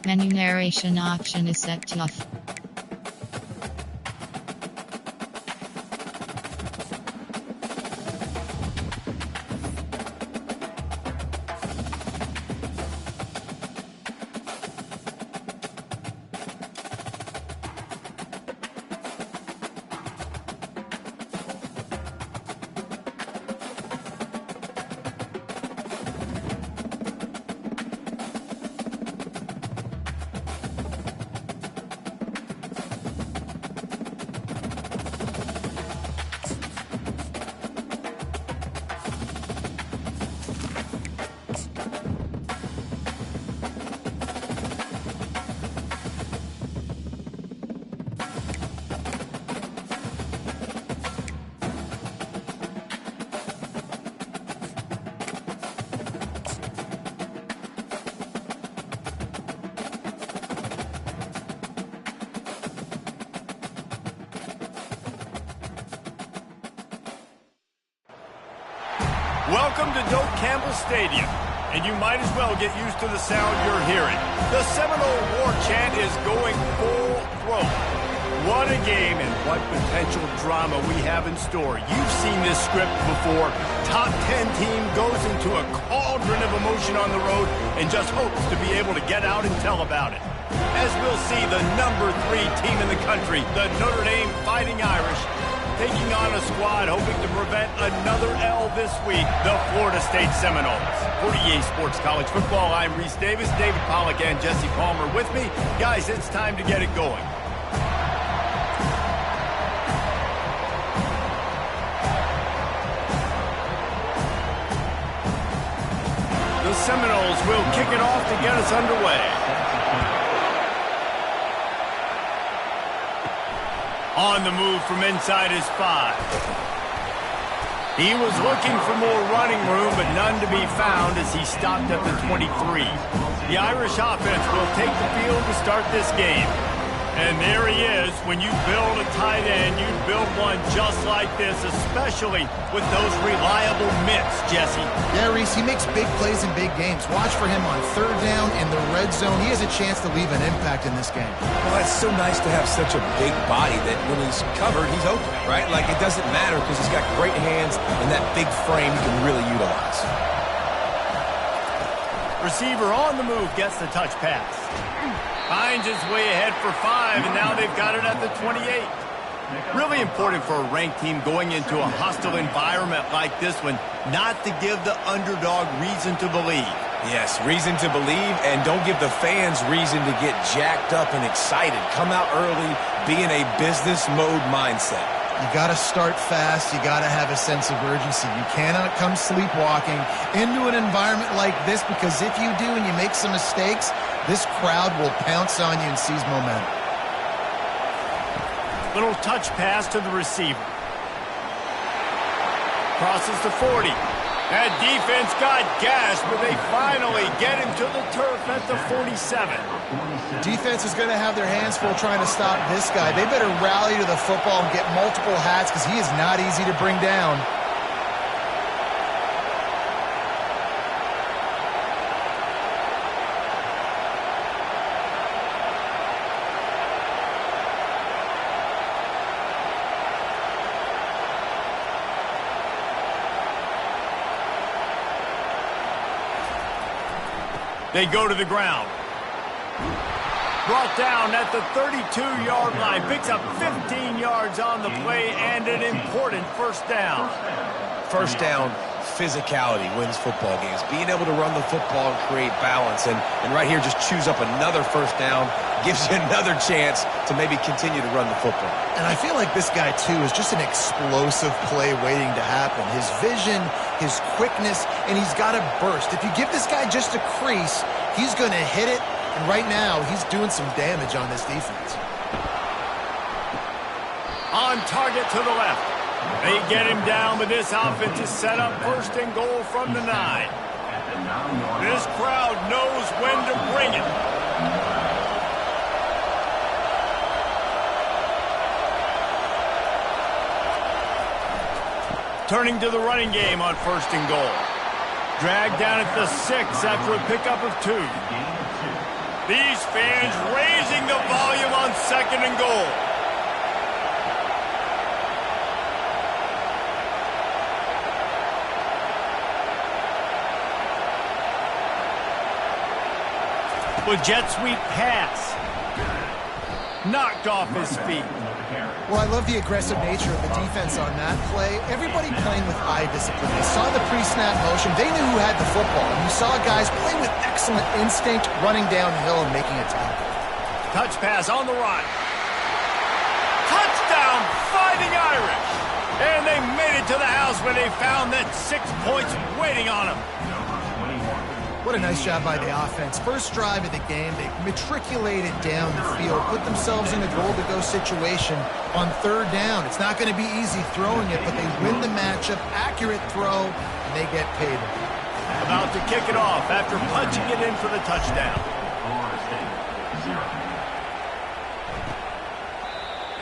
Menu narration option is set to off. Welcome to Doak Campbell Stadium, and you might as well get used to the sound you're hearing. The Seminole War Chant is going full throat. What a game and what potential drama we have in store. You've seen this script before. Top 10 team goes into a cauldron of emotion on the road and just hopes to be able to get out and tell about it. As we'll see, the number 3 team in the country, the Notre Dame Fighting Irish, taking on a squad hoping to prevent another L this week, the Florida State Seminoles. For EA Sports College Football, I'm Reese Davis, David Pollack and Jesse Palmer with me. Guys, it's time to get it going. The Seminoles will kick it off to get us underway. On the move from inside his 5. He was looking for more running room, but none to be found as he stopped at the 23. The Irish offense will take the field to start this game. And there he is. When you build a tight end, you build one just like this, especially with those reliable mitts, Jesse. Yeah, Reese, he makes big plays in big games. Watch for him on third down in the red zone. He has a chance to leave an impact in this game. Well, it's so nice to have such a big body that when he's covered, he's open, right? Like, it doesn't matter because he's got great hands and that big frame he can really utilize. Receiver on the move gets the touch pass. Finds his way ahead for 5, and now they've got it at the 28. Really important for a ranked team going into a hostile environment like this one, not to give the underdog reason to believe. Yes, reason to believe, and don't give the fans reason to get jacked up and excited. Come out early, be in a business mode mindset. You got to start fast. You got to have a sense of urgency. You cannot come sleepwalking into an environment like this, because if you do and you make some mistakes, this crowd will pounce on you and seize momentum. Little touch pass to the receiver. Crosses the 40. That defense got gassed, but they finally get him to the turf at the 47. Defense is going to have their hands full trying to stop this guy. They better rally to the football and get multiple hats, because he is not easy to bring down. They go to the ground. Brought down at the 32-yard line. Picks up 15 yards on the play and an important first down. First down, physicality wins football games. Being able to run the football and create balance. And right here, just choose up another first down. Gives you another chance to maybe continue to run the football. And I feel like this guy, too, is just an explosive play waiting to happen. His vision, his quickness, and he's got a burst. If you give this guy just a crease, he's going to hit it. And right now, he's doing some damage on this defense. On target to the left. They get him down, but this offense is set up first and goal from the 9. This crowd knows when to bring it. Turning to the running game on first and goal. Dragged down at the 6 after a pickup of 2. These fans raising the volume on 2nd and goal. With jet sweep pass. Knocked off his feet. Well, I love the aggressive nature of the defense on that play. Everybody playing with eye discipline. They saw the pre-snap motion. They knew who had the football. And you saw guys playing with excellent instinct, running downhill and making a tackle. Touch pass on the run. Touchdown, Fighting Irish. And they made it to the house where they found that 6 points waiting on them. What a nice job by the offense. First drive of the game, they matriculated down the field, put themselves in a goal-to-go situation on 3rd down. It's not going to be easy throwing it, but they win the matchup, accurate throw, and they get paid. About to kick it off after punching it in for the touchdown.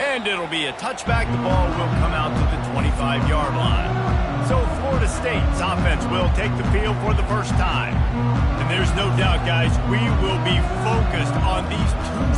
And it'll be a touchback. The ball will come out to the 25-yard line. So Florida State's offense will take the field for the first time. And there's no doubt, guys, we will be focused on these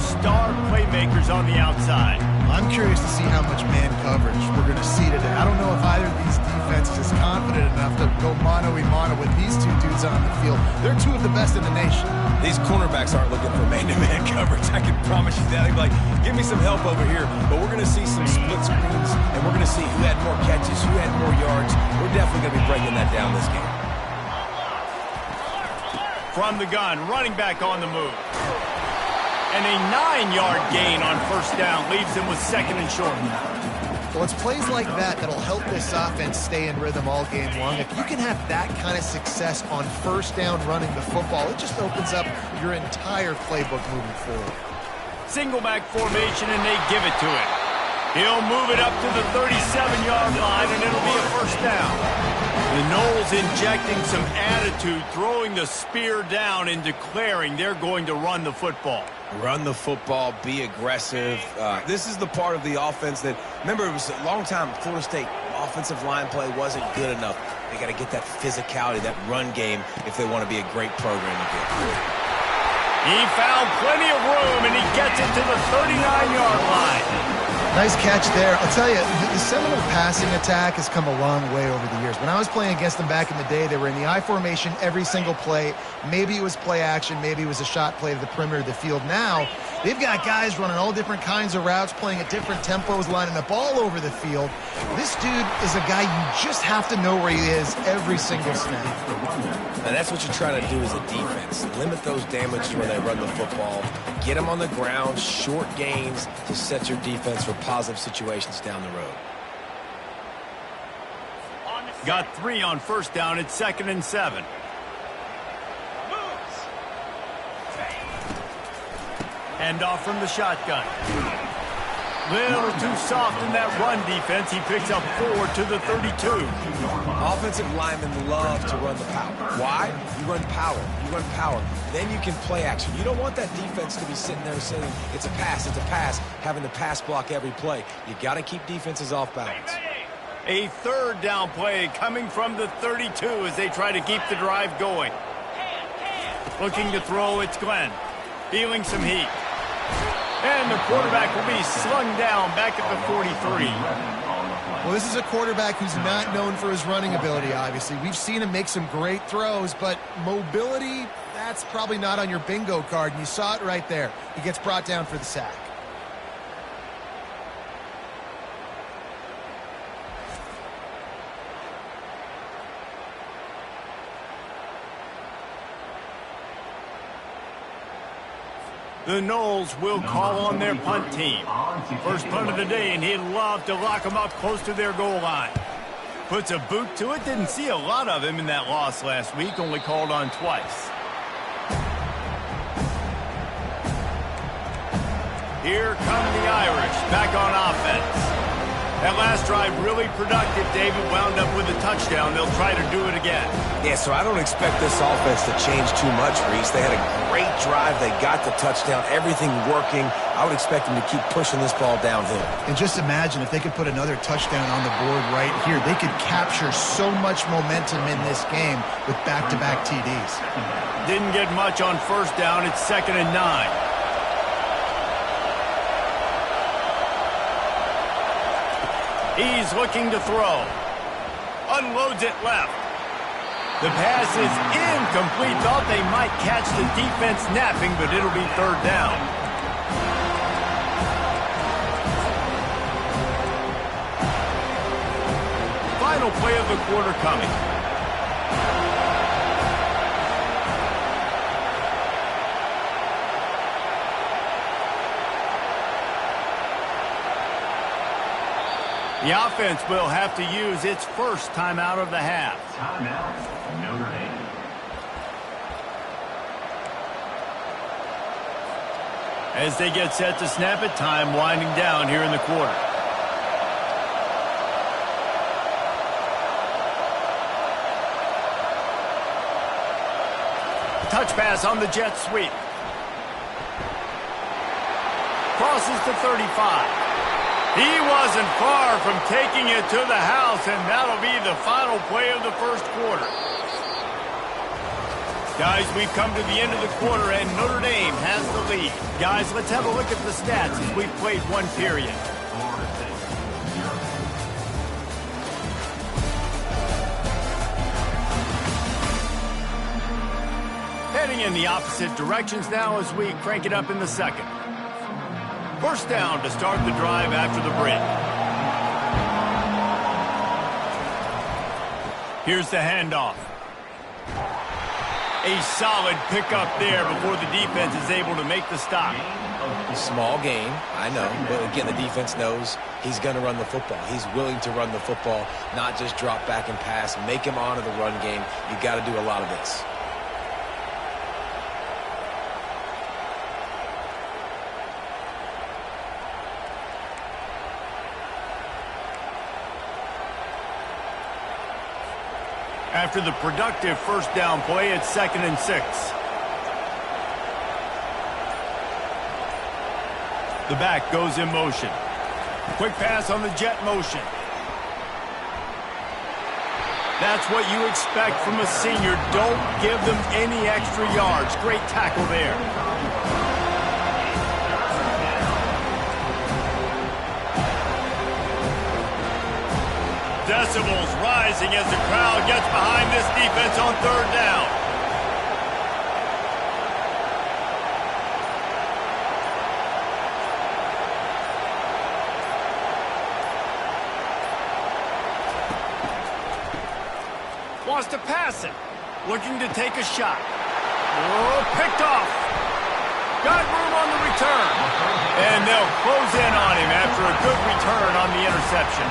2 star playmakers on the outside. I'm curious to see how much man coverage we're going to see today. I don't know if either of these defenses is confident enough to go mano-a-mano with these 2 dudes on the field. They're 2 of the best in the nation. These cornerbacks aren't looking for man-to-man coverage. I can promise you that. They're like, give me some help over here. But we're going to see some split screens, and we're going to see who had more catches, who had more yards. We're definitely going to be breaking that down this game. From the gun, running back on the move. And a 9-yard gain on 1st down leaves him with 2nd and short. Well, it's plays like that that'll help this offense stay in rhythm all game long. If you can have that kind of success on 1st down running the football, it just opens up your entire playbook moving forward. Single back formation, and they give it to him. He'll move it up to the 37-yard line, and it'll be a 1st down. The Noles injecting some attitude, throwing the spear down and declaring they're going to run the football. Run the football, be aggressive. This is the part of the offense that, remember, it was a long time Florida State offensive line play wasn't good enough. They got to get that physicality, that run game, if they want to be a great program again. He found plenty of room, and he gets it to the 39-yard line. Nice catch there. I'll tell you, the Seminole passing attack has come a long way over the years. When I was playing against them back in the day, they were in the I formation every single play. Maybe it was play action. Maybe it was a shot play to the perimeter of the field. Now, they've got guys running all different kinds of routes, playing at different tempos, lining up all over the field. This dude is a guy you just have to know where he is every single snap. And that's what you're trying to do as a defense. Limit those damages when they run the football. Get them on the ground, short gains to set your defense for positive situations down the road. Got 3 on 1st down. It's 2nd and 7. Hand off from the shotgun. Little too soft in that run defense. He picks up 4 to the 32. Offensive linemen love to run the power. Why? You run power. You run power. Then you can play action. You don't want that defense to be sitting there saying, it's a pass, having to pass block every play. You got to keep defenses off balance. A 3rd down play coming from the 32 as they try to keep the drive going. Looking to throw, it's Glenn. Feeling some heat. And the quarterback will be slung down back at the 43. Well, this is a quarterback who's not known for his running ability, obviously. We've seen him make some great throws, but mobility, that's probably not on your bingo card, and you saw it right there. He gets brought down for the sack. The Noles will call on their punt team. First punt of the day, and he'd love to lock them up close to their goal line. Puts a boot to it. Didn't see a lot of him in that loss last week. Only called on twice. Here come the Irish back on offense. That last drive really productive. David wound up with a touchdown. They'll try to do it again. Yeah, so I don't expect this offense to change too much, Reese. They had a great drive. They got the touchdown. Everything working. I would expect them to keep pushing this ball downhill. And just imagine if they could put another touchdown on the board right here. They could capture so much momentum in this game with back-to-back TDs. Didn't get much on first down. It's 2nd and 9. He's looking to throw. Unloads it left. The pass is incomplete. Thought they might catch the defense napping, but it'll be 3rd down. Final play of the quarter coming. The offense will have to use its first timeout of the half. Timeout, Notre Dame. As they get set to snap it, time winding down here in the quarter. Touch pass on the jet sweep. Crosses to 35. He wasn't far from taking it to the house, and that'll be the final play of the first quarter. Guys, we've come to the end of the quarter, and Notre Dame has the lead. Guys, let's have a look at the stats as we've played one period. Heading in the opposite directions now as we crank it up in the second. First down to start the drive after the break. Here's the handoff. A solid pickup there before the defense is able to make the stop. Small gain, I know, but again, the defense knows he's going to run the football. He's willing to run the football, not just drop back and pass, make him honor the run game. You got to do a lot of this. After the productive first down play, it's 2nd and 6. The back goes in motion. Quick pass on the jet motion. That's what you expect from a senior. Don't give them any extra yards. Great tackle there. Decibels rising as the crowd gets behind this defense on 3rd down. Wants to pass it. Looking to take a shot. Oh, picked off. Got room on the return. And they'll close in on him after a good return on the interception.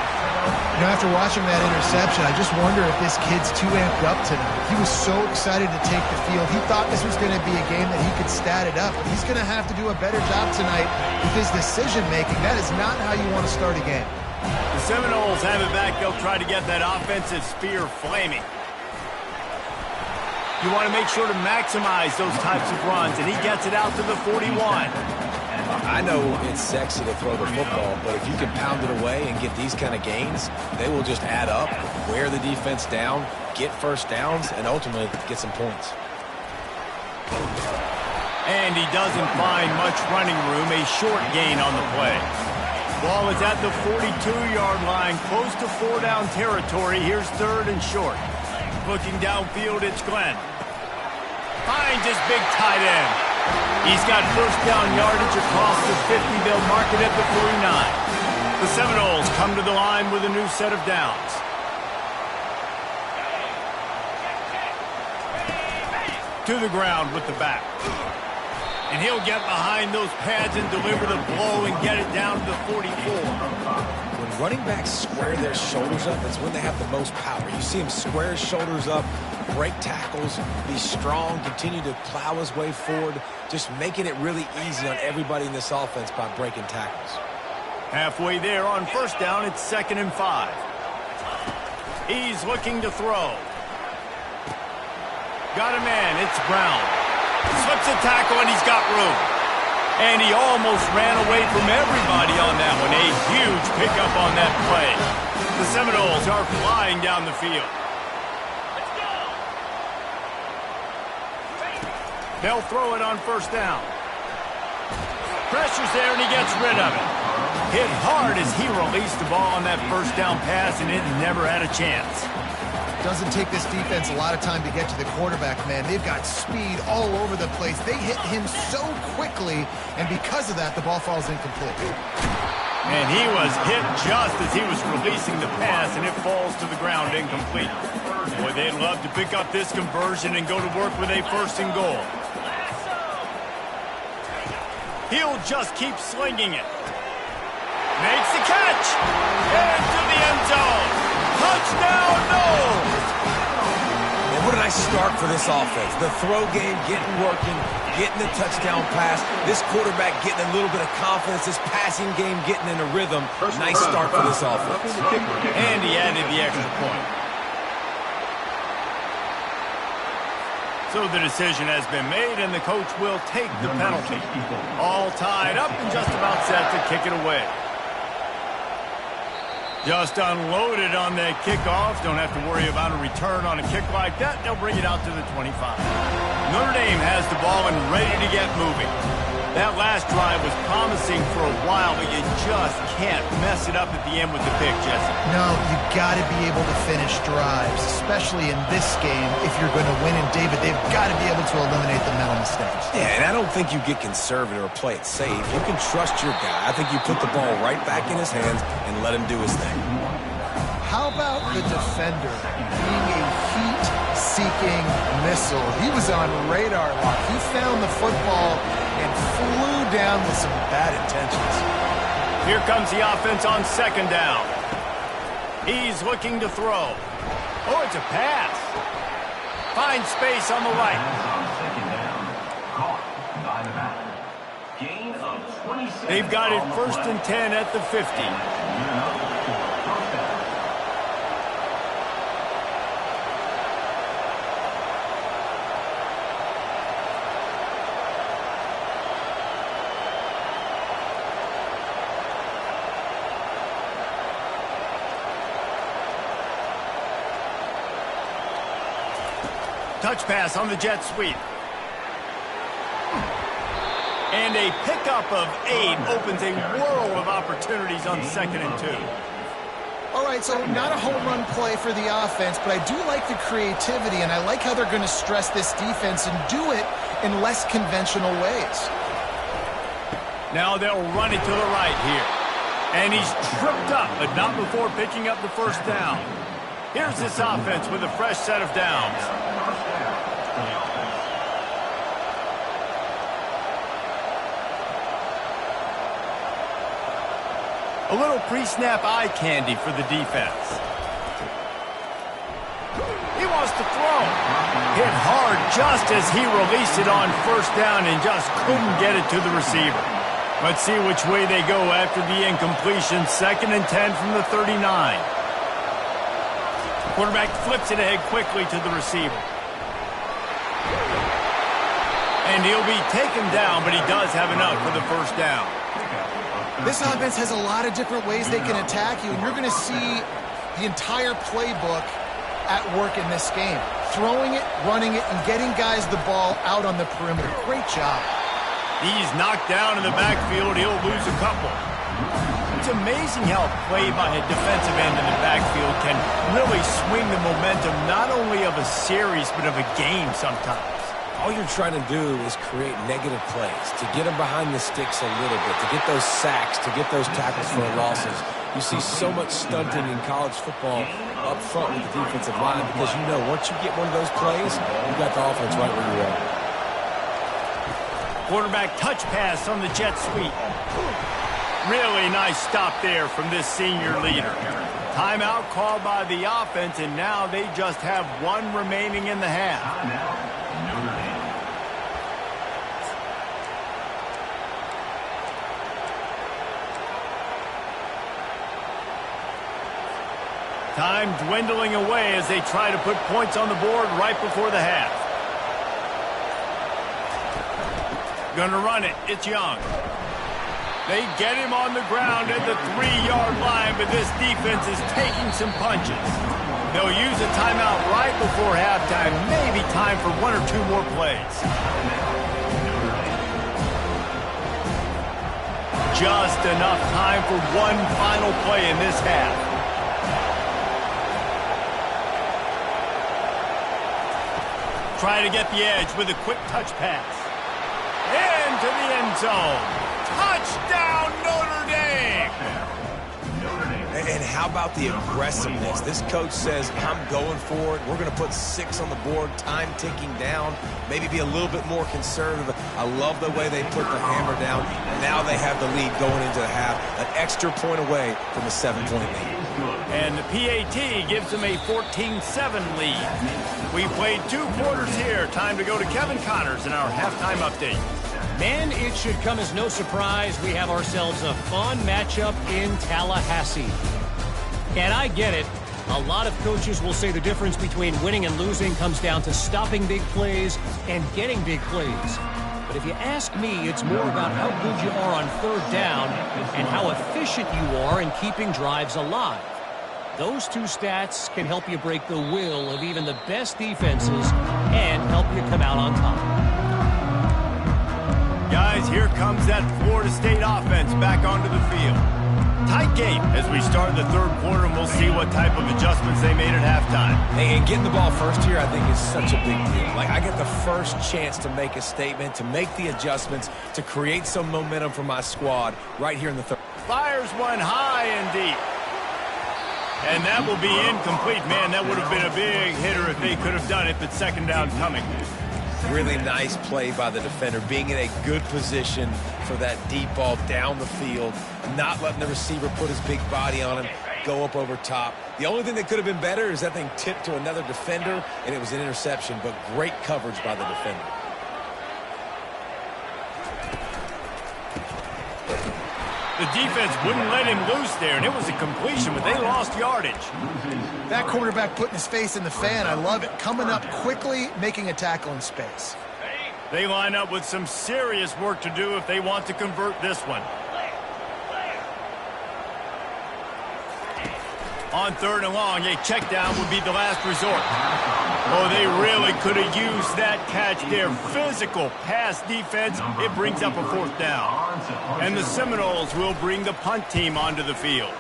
You know, after watching that interception, I just wonder if this kid's too amped up tonight. He was so excited to take the field. He thought this was going to be a game that he could stat it up. He's going to have to do a better job tonight with his decision-making. That is not how you want to start a game. The Seminoles have it back. They'll try to get that offensive spear flaming. You want to make sure to maximize those types of runs, and he gets it out to the 41. I know it's sexy to throw the football, but if you can pound it away and get these kind of gains, they will just add up, wear the defense down, get first downs, and ultimately get some points. And he doesn't find much running room, a short gain on the play. Ball is at the 42-yard line, close to 4-down territory. Here's 3rd and short. Looking downfield, it's Glenn. Finds his big tight end. He's got first down yardage across the 50. They'll mark it at the 49. The Seminoles come to the line with a new set of downs. To the ground with the back. And he'll get behind those pads and deliver the blow and get it down to the 44. When running backs square their shoulders up, that's when they have the most power. You see him square his shoulders up, break tackles, be strong, continue to plow his way forward, just making it really easy on everybody in this offense by breaking tackles. Halfway there on first down, it's 2nd and 5. He's looking to throw. Got a man, it's Brown. Slips a tackle and he's got room. And he almost ran away from everybody on that one. A huge pickup on that play. The Seminoles are flying down the field. They'll throw it on first down. Pressure's there and he gets rid of it. Hit hard as he released the ball on that first down pass, and it never had a chance. Doesn't take this defense a lot of time to get to the quarterback, man. They've got speed all over the place. They hit him so quickly, and because of that, the ball falls incomplete. And he was hit just as he was releasing the pass, and it falls to the ground incomplete. Boy, they'd love to pick up this conversion and go to work with a 1st and goal. He'll just keep slinging it. Makes the catch. Into the end zone. Touchdown, Noles. And what a nice start for this offense. The throw game getting working, getting the touchdown pass. This quarterback getting a little bit of confidence. This passing game getting in a rhythm. Nice start for this offense. And he added the extra point. So the decision has been made, and the coach will take the penalty. All tied up and just about set to kick it away. Just unloaded on that kickoff. Don't have to worry about a return on a kick like that. They'll bring it out to the 25. Notre Dame has the ball and ready to get moving. That last drive was promising for a while, but you just can't mess it up at the end with the pick, Jesse. No, you got to be able to finish drives, especially in this game. If you're going to win, and David, they've got to be able to eliminate the mental mistakes. Yeah, and I don't think you get conservative or play it safe. You can trust your guy. I think you put the ball right back in his hands and let him do his thing. How about the defender being a heat-seeking missile? He was on radar lock. He found the football and flew down with some bad intentions. Here comes the offense on 2nd down. He's looking to throw. Oh, it's a pass. Finds space on the right. They've got it 1st and 10 at the 50. Touch pass on the jet sweep. And a pickup of 8 opens a world of opportunities on 2nd and 2. All right, so not a home run play for the offense, but I do like the creativity, and I like how they're going to stress this defense and do it in less conventional ways. Now they'll run it to the right here. And he's tripped up, but not before picking up the first down. Here's this offense with a fresh set of downs. A little pre-snap eye candy for the defense. He wants to throw. Hit hard just as he released it on first down and just couldn't get it to the receiver. Let's see which way they go after the incompletion. 2nd and 10 from the 39. Quarterback flips it ahead quickly to the receiver. And he'll be taken down, but he does have enough for the first down. This offense has a lot of different ways they can attack you, and you're going to see the entire playbook at work in this game. Throwing it, running it, and getting guys the ball out on the perimeter. Great job. He's knocked down in the backfield. He'll lose a couple. It's amazing how play by a defensive end in the backfield can really swing the momentum not only of a series but of a game sometimes. All you're trying to do is create negative plays, to get them behind the sticks a little bit, to get those sacks, to get those tackles for losses. You see so much stunting in college football up front with the defensive line because you know once you get one of those plays, you got the offense right where you are. Quarterback touch pass on the jet sweep. Really nice stop there from this senior leader. Timeout called by the offense, and now they just have 1 remaining in the half. Time dwindling away as they try to put points on the board right before the half. Gonna run it. It's Young. They get him on the ground at the 3-yard line, but this defense is taking some punches. They'll use a timeout right before halftime. Maybe time for 1 or 2 more plays. Just enough time for one final play in this half. Try to get the edge with a quick touch pass. Into the end zone. Touchdown, Notre Dame! And how about the aggressiveness? This coach says, I'm going for it. We're going to put 6 on the board, time ticking down, maybe be a little bit more conservative. I love the way they put the hammer down. Now they have the lead going into the half, an extra point away from a 7-point lead. And the PAT gives them a 14-7 lead. We played 2 quarters here. Time to go to Kevin Connors in our halftime update. Man, it should come as no surprise we have ourselves a fun matchup in Tallahassee. And I get it. A lot of coaches will say the difference between winning and losing comes down to stopping big plays and getting big plays. But if you ask me, it's more about how good you are on 3rd down and how efficient you are in keeping drives alive. Those 2 stats can help you break the will of even the best defenses and help you come out on top. Guys, here comes that Florida State offense back onto the field. Tight game as we start the 3rd quarter, and we'll see what type of adjustments they made at halftime. And getting the ball first here, I think, is such a big deal. Like, I get the first chance to make a statement, to make the adjustments, to create some momentum for my squad right here in the 3rd. Fires one high and deep. And that will be incomplete. Man, that would have been a big hitter if they could have done it, but 2nd down coming. Really nice play by the defender, being in a good position for that deep ball down the field, not letting the receiver put his big body on him, go up over top. The only thing that could have been better is that thing tipped to another defender, and it was an interception, but great coverage by the defender. The defense wouldn't let him loose there, and it was a completion, but they lost yardage. That quarterback putting his face in the fan, I love it. Coming up quickly, making a tackle in space. They line up with some serious work to do if they want to convert this one. On 3rd and long, a check down would be the last resort. Oh, they really could have used that catch there. Physical pass defense. It brings up a 4th down. And the Seminoles will bring the punt team onto the field.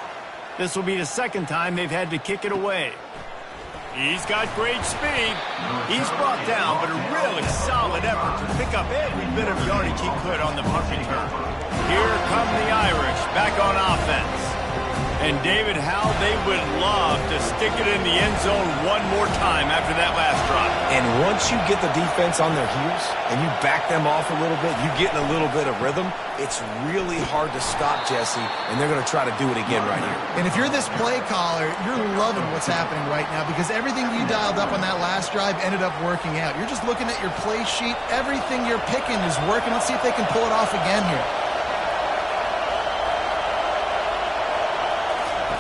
This will be the 2nd time they've had to kick it away. He's got great speed. He's brought down, but a really solid effort to pick up every bit of yardage he could on the punt return. Here come the Irish back on offense. And David, how they would love to stick it in the end zone one more time after that last drive. And once you get the defense on their heels and you back them off a little bit, you get in a little bit of rhythm, it's really hard to stop, Jesse, and they're going to try to do it again right here. And if you're this play caller, you're loving what's happening right now because everything you dialed up on that last drive ended up working out. You're just looking at your play sheet. Everything you're picking is working. Let's see if they can pull it off again here.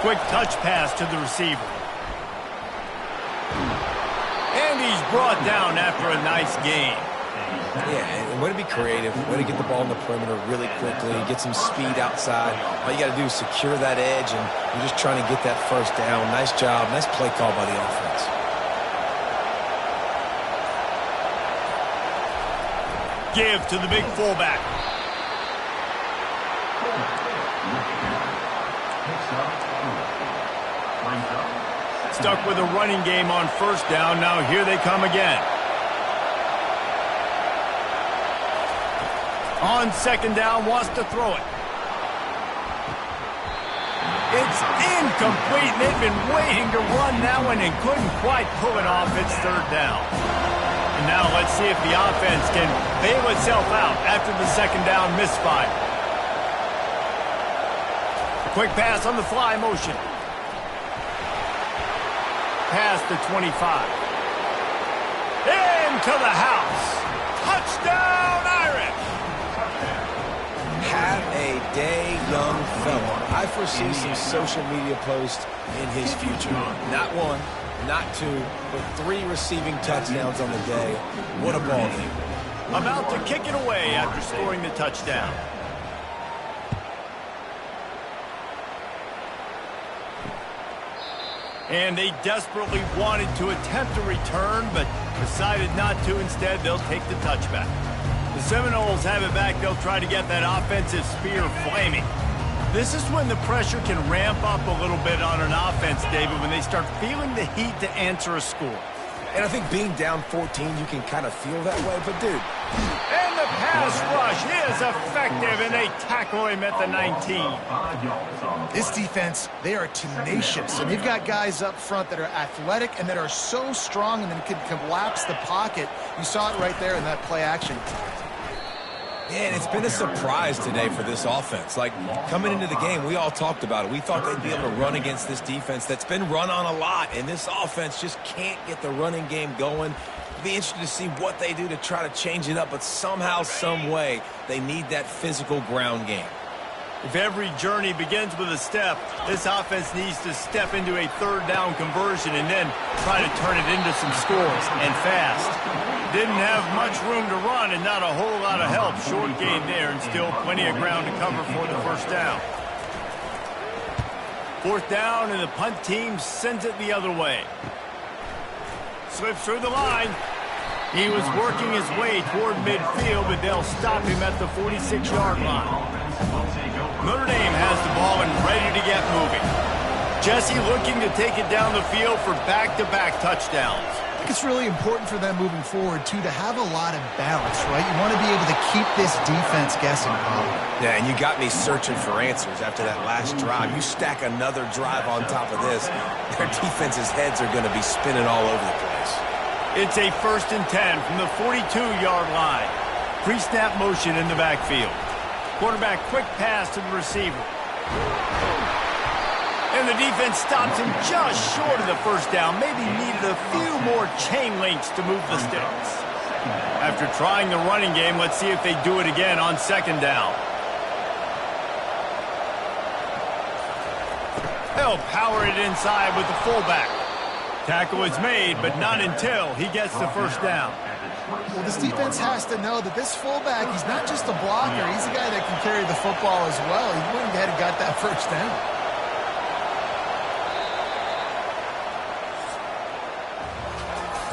Quick touch pass to the receiver. And he's brought down after a nice gain. Yeah, and way to be creative, way to get the ball in the perimeter really quickly, get some speed outside. All you got to do is secure that edge, and you're just trying to get that 1st down. Nice job, nice play call by the offense. Give to the big fullback. Stuck with a running game on 1st down. Now here they come again. On 2nd down, wants to throw it. It's incomplete. They've been waiting to run that one and couldn't quite pull it off. It's 3rd down. And now let's see if the offense can bail itself out after the 2nd down misfire. Quick pass on the fly motion. Past the 25. Into the house. Touchdown, Irish! Have a day, young fella. I I foresee some social media posts in his future. Not one, not two, but 3 receiving touchdowns on the day. What a ball game. About to kick it away after scoring the touchdown. And they desperately wanted to attempt a return, but decided not to. Instead, they'll take the touchback. The Seminoles have it back. They'll try to get that offensive spear flaming. This is when the pressure can ramp up a little bit on an offense, David, when they start feeling the heat to answer a score. And I think being down 14, you can kind of feel that way. But, dude. And the pass rush is effective, and they tackle him at the 19. This defense, they are tenacious, and they've got guys up front that are athletic and that are so strong and then can collapse the pocket. You saw it right there in that play action. And it's been a surprise today for this offense. Like, coming into the game, we all talked about it. We thought they'd be able to run against this defense that's been run on a lot, and this offense just can't get the running game going. It'll be interesting to see what they do to try to change it up, but somehow, some way, they need that physical ground game. If every journey begins with a step, this offense needs to step into a third down conversion and then try to turn it into some scores, and fast. Didn't have much room to run and not a whole lot of help. Short gain there and still plenty of ground to cover for the first down. 4th down, and the punt team sends it the other way. Slips through the line. He was working his way toward midfield, but they'll stop him at the 46-yard line. Notre Dame has the ball and ready to get moving. Jesse looking to take it down the field for back-to-back touchdowns. I think it's really important for them moving forward, too, to have a lot of balance, right? You want to be able to keep this defense guessing, Paul. Yeah, and you got me searching for answers after that last drive. You stack another drive on top of this, their defense's heads are going to be spinning all over the place. It's a 1st and 10 from the 42-yard line. Pre-snap motion in the backfield. Quarterback quick pass to the receiver. And the defense stops him just short of the first down. Maybe needed a few more chain links to move the sticks. After trying the running game, let's see if they do it again on 2nd down. They'll power it inside with the fullback. Tackle is made, but not until he gets the first down. Well, this defense has to know that this fullback, he's not just a blocker. He's a guy that can carry the football as well. He went ahead and got that first down.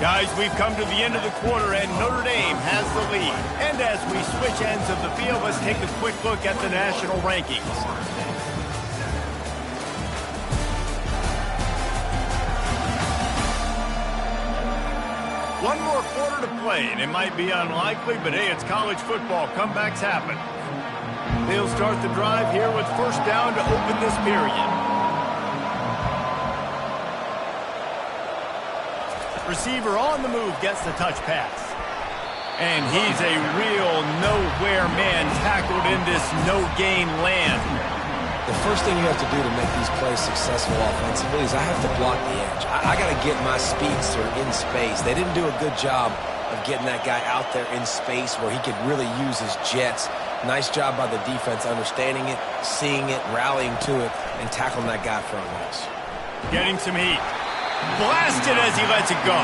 Guys, we've come to the end of the quarter, and Notre Dame has the lead. And as we switch ends of the field, let's take a quick look at the national rankings. One more quarter to play, and it might be unlikely, but hey, it's college football. Comebacks happen. They'll start the drive here with 1st down to open this period. Receiver on the move gets the touch pass. And he's a real nowhere man tackled in this no-gain land. The first thing you have to do to make these plays successful offensively is I have to block the edge. I got to get my speedster in space. They didn't do a good job of getting that guy out there in space where he could really use his jets. Nice job by the defense understanding it, seeing it, rallying to it, and tackling that guy front rush. Getting some heat. Blasted as he lets it go.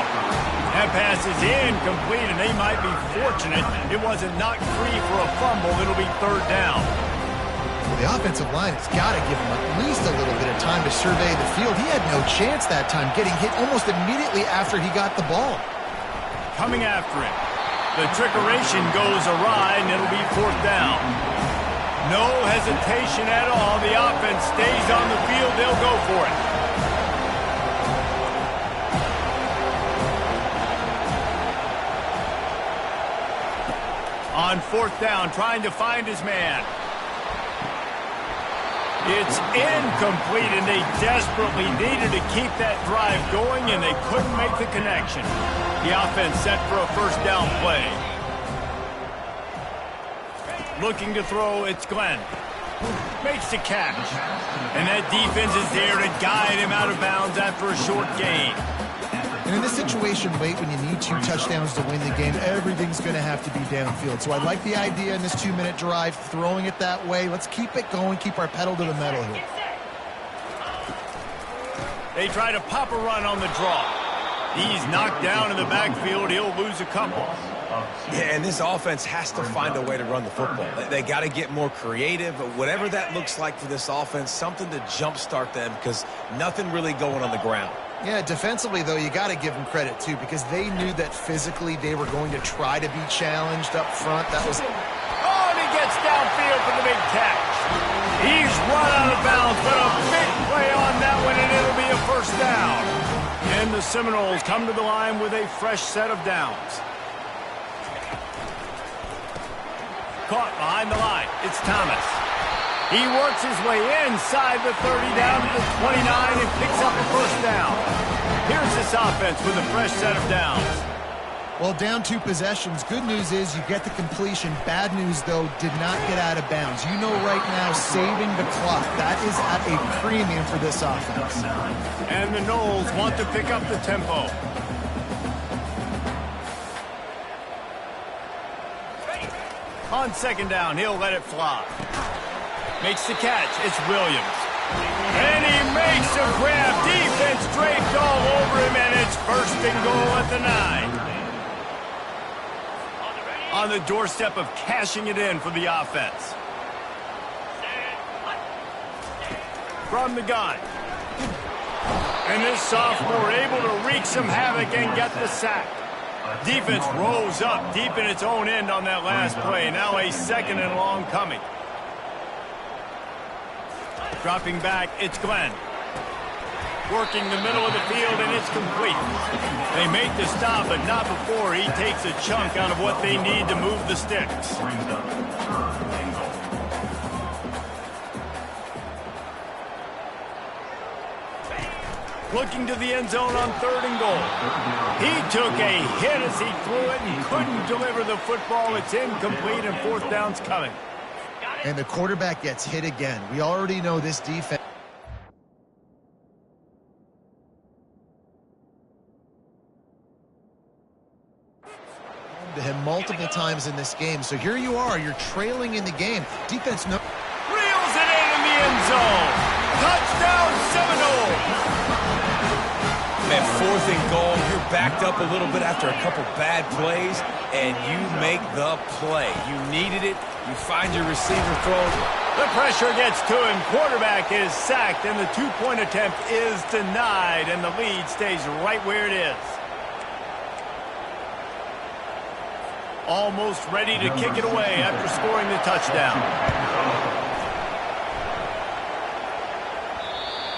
That pass is incomplete, and they might be fortunate it wasn't knocked free for a fumble. It'll be 3rd down. Well, the offensive line has got to give him at least a little bit of time to survey the field. He had no chance that time, getting hit almost immediately after he got the ball. Coming after him. The trickeration goes awry, and it'll be 4th down. No hesitation at all. The offense stays on the field. They'll go for it. On 4th down, trying to find his man. It's incomplete, and they desperately needed to keep that drive going, and they couldn't make the connection. The offense set for a 1st down play. Looking to throw, it's Glenn. Makes the catch. And that defense is there to guide him out of bounds after a short gain. And in this situation late when you need 2 touchdowns to win the game, everything's going to have to be downfield. So I like the idea in this 2-minute drive, throwing it that way. Let's keep it going, keep our pedal to the metal here. They try to pop a run on the draw. He's knocked down in the backfield. He'll lose a couple. Yeah, and this offense has to find a way to run the football. They got to get more creative, whatever that looks like for this offense, something to jumpstart them because nothing really going on the ground. Yeah, defensively, though, you got to give them credit, too, because they knew that physically they were going to try to be challenged up front. That was... Oh, and he gets downfield for the big catch. He's run out of bounds, but a big play on that one, and it'll be a first down. And the Seminoles come to the line with a fresh set of downs. Caught behind the line. It's Thomas. He works his way inside the 30 down to the 29 and picks up a first down. Here's this offense with a fresh set of downs. Well, down 2 possessions. Good news is you get the completion. Bad news, though, did not get out of bounds. You know right now, saving the clock, that is at a premium for this offense. And the Noles want to pick up the tempo. On second down, he'll let it fly. Makes the catch. It's Williams. And he makes a grab. Defense draped all over him, and it's first and goal at the 9. On the doorstep of cashing it in for the offense. From the gun. And this sophomore able to wreak some havoc and get the sack. Defense rose up deep in its own end on that last play. Now a second and long coming. Dropping back, it's Glenn. Working the middle of the field, and it's complete. They make the stop, but not before he takes a chunk out of what they need to move the sticks. Looking to the end zone on 3rd and goal. He took a hit as he threw it and couldn't deliver the football. It's incomplete, and 4th down's coming. And the quarterback gets hit again. We already know this defense. To him multiple times in this game. So here you are. You're trailing in the game. Defense reels it in the end zone. Touchdown Seminoles. Man, 4th and goal, you're backed up a little bit after a couple bad plays, and you make the play. You needed it. You find your receiver thrown. The pressure gets to him. Quarterback is sacked, and the 2-point attempt is denied, and the lead stays right where it is. Almost ready to kick it away after scoring the touchdown.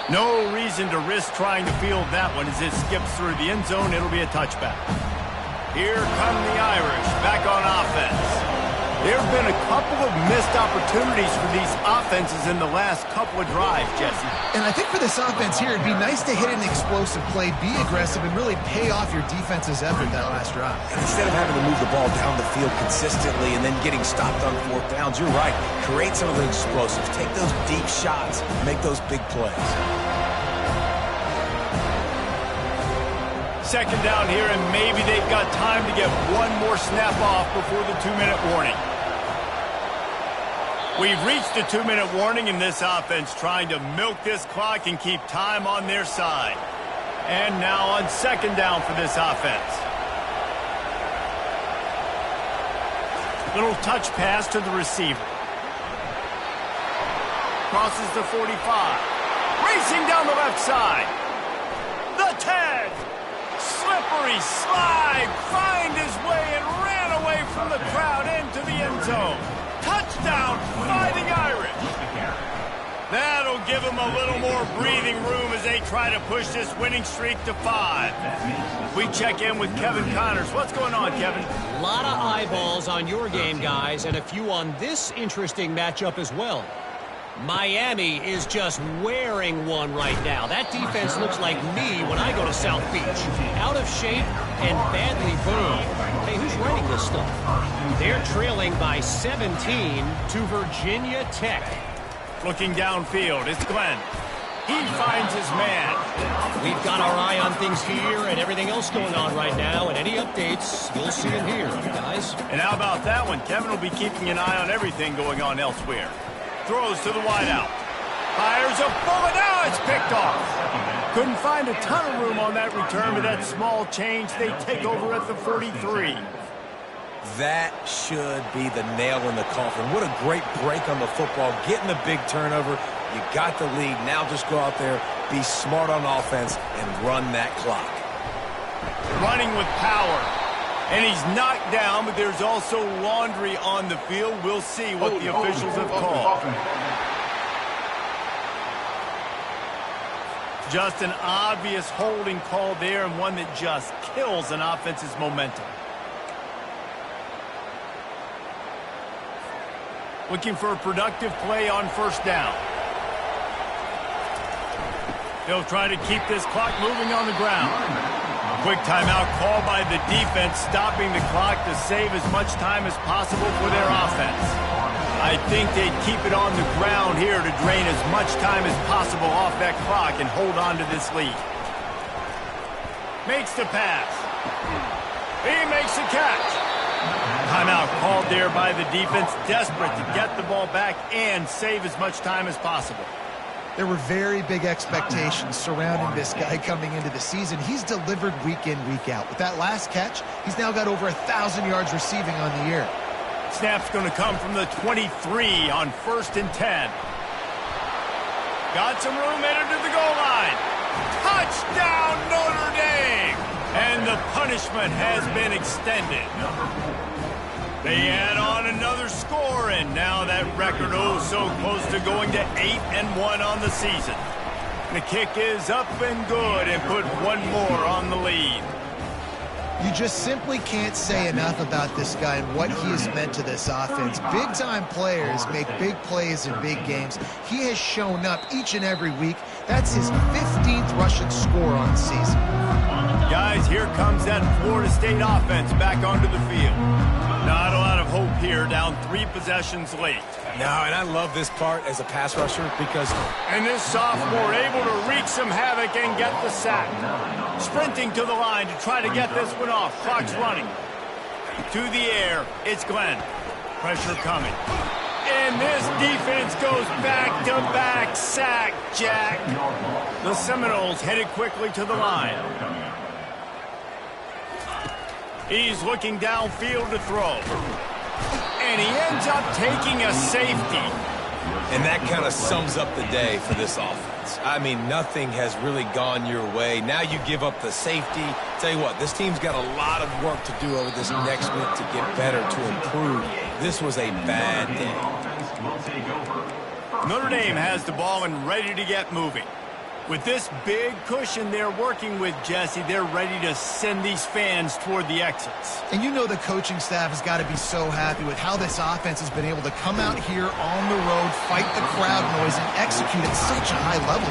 No reason to risk trying to field that one as it skips through the end zone. It'll be a touchback. Here come the Irish back on offense. There have been a couple of missed opportunities for these offenses in the last couple of drives, Jesse. And I think for this offense here, it'd be nice to hit an explosive play, be aggressive, and really pay off your defense's effort that last drive. And instead of having to move the ball down the field consistently and then getting stopped on 4th downs, you're right. Create some of those explosives. Take those deep shots. Make those big plays. Second down here, and maybe they've got time to get one more snap off before the 2-minute warning. We've reached the 2-minute warning in this offense, trying to milk this clock and keep time on their side. And now on second down for this offense. Little touch pass to the receiver. Crosses the 45. Racing down the left side. The 10. Slippery slide. Find his way and ran away from the crowd into the end zone. Touchdown, Fighting Irish. That'll give them a little more breathing room as they try to push this winning streak to 5. We check in with Kevin Connors. What's going on, Kevin? A lot of eyeballs on your game, guys, and a few on this interesting matchup as well. Miami is just wearing one right now. That defense looks like me when I go to South Beach. Out of shape and badly burned. Hey, who's writing this stuff? They're trailing by 17 to Virginia Tech. Looking downfield, it's Glenn. He finds his man. We've got our eye on things here and everything else going on right now, and any updates, you'll see them here, guys. And how about that one? Kevin will be keeping an eye on everything going on elsewhere. Throws to the wideout. Fires a bullet. Now it's picked off. Couldn't find a ton of room on that return, but that small change, they take over at the 43. That should be the nail in the coffin. What a great break on the football. Getting the big turnover. You got the lead. Now just go out there, be smart on offense, and run that clock. Running with power. And he's knocked down, but there's also laundry on the field. We'll see what the officials have called. Just an obvious holding call there, and one that just kills an offense's momentum. Looking for a productive play on first down. They'll try to keep this clock moving on the ground. Quick timeout call by the defense, stopping the clock to save as much time as possible for their offense. I think they'd keep it on the ground here to drain as much time as possible off that clock and hold on to this lead. Makes the pass. He makes the catch. Timeout called there by the defense, desperate to get the ball back and save as much time as possible. There were very big expectations surrounding this guy coming into the season. He's delivered week in, week out. With that last catch, he's now got over 1,000 yards receiving on the year. Snap's going to come from the 23 on 1st and 10. Got some room, headed to the goal line. Touchdown, Notre Dame! And the punishment has been extended. They add on another score, and now that record so close to going to 8-1 on the season. The kick is up and good, and put one more on the lead. You just simply can't say enough about this guy and what he has meant to this offense. Big-time players make big plays in big games. He has shown up each and every week. That's his 15th rushing score on the season. Guys, here comes that Florida State offense back onto the field. Not a lot of hope here, down 3 possessions late. No, and I love this part as a pass rusher because... And this sophomore able to wreak some havoc and get the sack. Sprinting to the line to try to get this one off. Clock's running. To the air, it's Glenn. Pressure coming. And this defense goes back-to-back sack, Jack. The Seminoles headed quickly to the line. He's looking downfield to throw. And he ends up taking a safety. And that kind of sums up the day for this offense. I mean, nothing has really gone your way. Now you give up the safety. Tell you what, this team's got a lot of work to do over this next week to get better, to improve. This was a bad day. Notre Dame has the ball and ready to get moving. With this big cushion they're working with, Jesse, they're ready to send these fans toward the exits. And you know the coaching staff has got to be so happy with how this offense has been able to come out here on the road, fight the crowd noise, and execute at such a high level.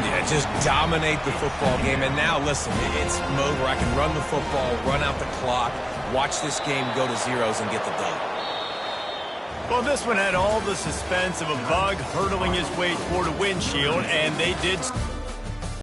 Yeah, just dominate the football game. And now, listen, it's mode where I can run the football, run out the clock, watch this game go to zeros and get the dub. Well, this one had all the suspense of a bug hurtling his way toward a windshield, and they did...